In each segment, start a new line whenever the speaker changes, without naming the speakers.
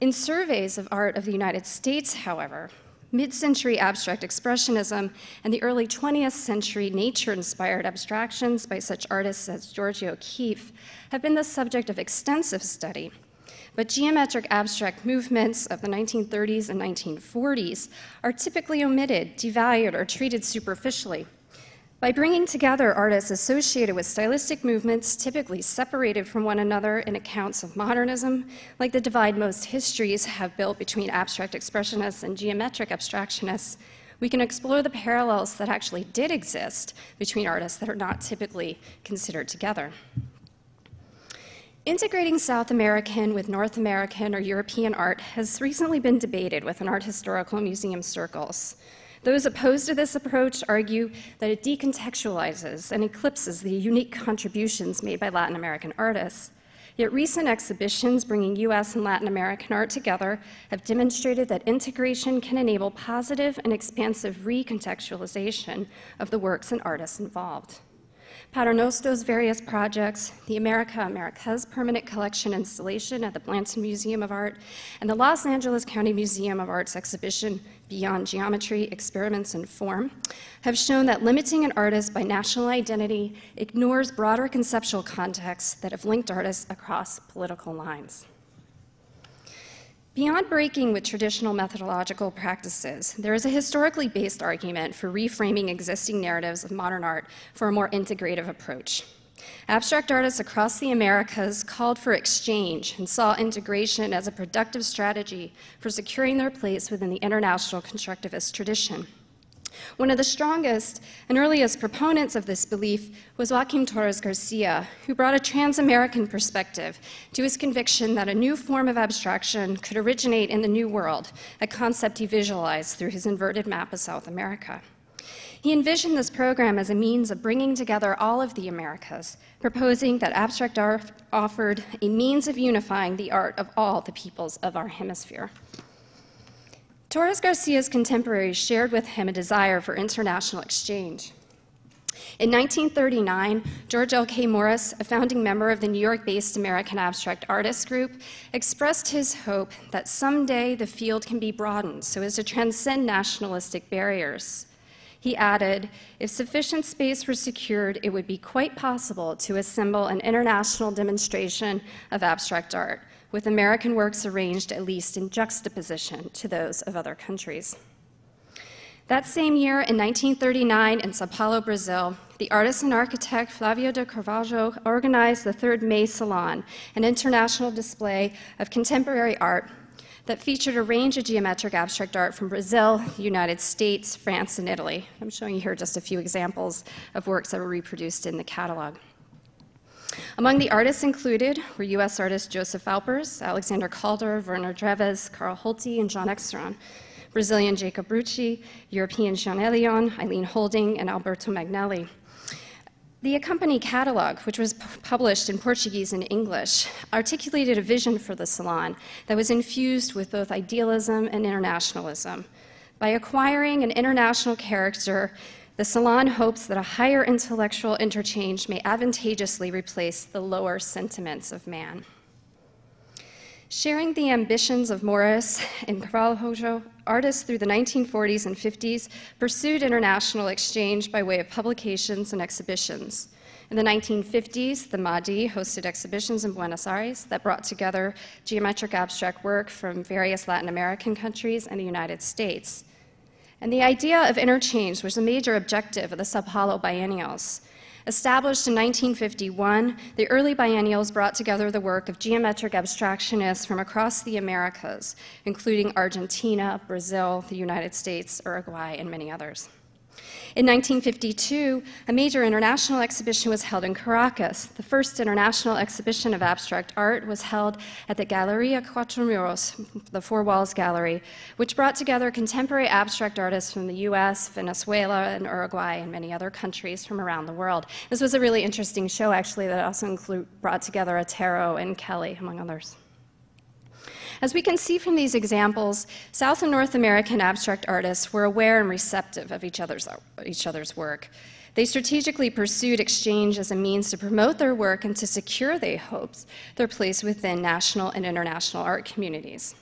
In surveys of art of the United States, however, mid-century abstract expressionism and the early 20th century nature-inspired abstractions by such artists as Georgia O'Keeffe have been the subject of extensive study. But geometric abstract movements of the 1930s and 1940s are typically omitted, devalued, or treated superficially. By bringing together artists associated with stylistic movements typically separated from one another in accounts of modernism, like the divide most histories have built between abstract expressionists and geometric abstractionists, we can explore the parallels that actually did exist between artists that are not typically considered together. Integrating South American with North American or European art has recently been debated within art historical museum circles. Those opposed to this approach argue that it decontextualizes and eclipses the unique contributions made by Latin American artists. Yet recent exhibitions bringing US and Latin American art together have demonstrated that integration can enable positive and expansive recontextualization of the works and artists involved. Paternoster's various projects, the America's permanent collection installation at the Blanton Museum of Art, and the Los Angeles County Museum of Art's exhibition, Beyond Geometry, Experiments in Form, have shown that limiting an artist by national identity ignores broader conceptual contexts that have linked artists across political lines. Beyond breaking with traditional methodological practices, there is a historically based argument for reframing existing narratives of modern art for a more integrative approach. Abstract artists across the Americas called for exchange and saw integration as a productive strategy for securing their place within the international constructivist tradition. One of the strongest and earliest proponents of this belief was Joaquim Torres Garcia, who brought a trans-American perspective to his conviction that a new form of abstraction could originate in the New World, a concept he visualized through his inverted map of South America. He envisioned this program as a means of bringing together all of the Americas, proposing that abstract art offered a means of unifying the art of all the peoples of our hemisphere. Torres Garcia's contemporaries shared with him a desire for international exchange. In 1939, George L.K. Morris, a founding member of the New York-based American Abstract Artists Group, expressed his hope that someday the field can be broadened so as to transcend nationalistic barriers. He added, if sufficient space were secured, it would be quite possible to assemble an international demonstration of abstract art, with American works arranged at least in juxtaposition to those of other countries. That same year, in 1939, in Sao Paulo, Brazil, the artist and architect Flávio de Carvalho organized the Third May Salon, an international display of contemporary art that featured a range of geometric abstract art from Brazil, the United States, France, and Italy. I'm showing you here just a few examples of works that were reproduced in the catalog. Among the artists included were US artists Josef Albers, Alexander Calder, Werner Dreves, Karl Holti, and John Exteron, Brazilian Jacob Rucci, European Jean Elion, Eileen Holding, and Alberto Magnelli. The accompanying catalog, which was published in Portuguese and English, articulated a vision for the salon that was infused with both idealism and internationalism. By acquiring an international character, the salon hopes that a higher intellectual interchange may advantageously replace the lower sentiments of man. Sharing the ambitions of Morris and Carvalho, artists through the 1940s and 50s pursued international exchange by way of publications and exhibitions. In the 1950s, the MADI hosted exhibitions in Buenos Aires that brought together geometric abstract work from various Latin American countries and the United States. And the idea of interchange was a major objective of the Sao Paulo biennials. Established in 1951, the early biennials brought together the work of geometric abstractionists from across the Americas, including Argentina, Brazil, the United States, Uruguay, and many others. In 1952, a major international exhibition was held in Caracas. The first international exhibition of abstract art was held at the Galeria Cuatro Muros, the Four Walls Gallery, which brought together contemporary abstract artists from the US, Venezuela, and Uruguay, and many other countries from around the world. This was a really interesting show, actually, that also brought together Otero and Kelly, among others. As we can see from these examples, South and North American abstract artists were aware and receptive of each other's work. They strategically pursued exchange as a means to promote their work and to secure, they hoped, their place within national and international art communities.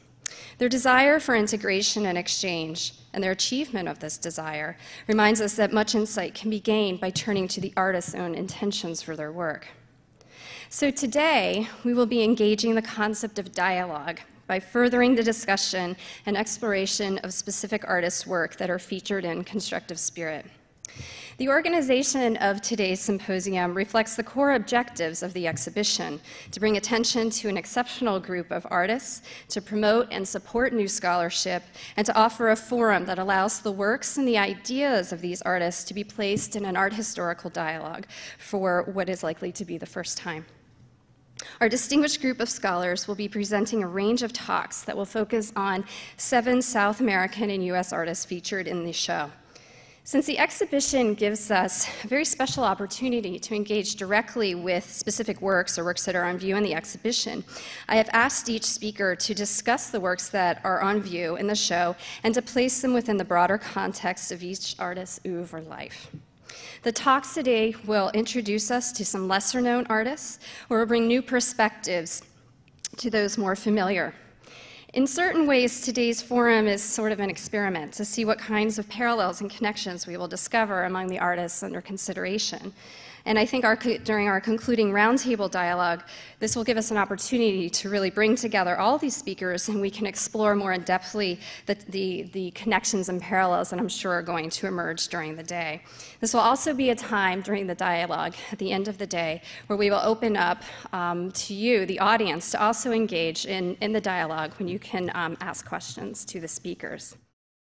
Their desire for integration and exchange, and their achievement of this desire, reminds us that much insight can be gained by turning to the artist's own intentions for their work. So today, we will be engaging the concept of dialogue by furthering the discussion and exploration of specific artists' work that are featured in Constructive Spirit. The organization of today's symposium reflects the core objectives of the exhibition: to bring attention to an exceptional group of artists, to promote and support new scholarship, and to offer a forum that allows the works and the ideas of these artists to be placed in an art historical dialogue for what is likely to be the first time. Our distinguished group of scholars will be presenting a range of talks that will focus on 7 South American and US artists featured in the show. Since the exhibition gives us a very special opportunity to engage directly with specific works or works that are on view in the exhibition, I have asked each speaker to discuss the works that are on view in the show and to place them within the broader context of each artist's oeuvre life. The talks today will introduce us to some lesser-known artists or will bring new perspectives to those more familiar. In certain ways, today's forum is sort of an experiment to see what kinds of parallels and connections we will discover among the artists under consideration. And I think during our concluding roundtable dialogue, this will give us an opportunity to really bring together all these speakers, and we can explore more in-depthly the connections and parallels that I'm sure are going to emerge during the day. This will also be a time during the dialogue at the end of the day where we will open up to you, the audience, to also engage in the dialogue when you can ask questions to the speakers.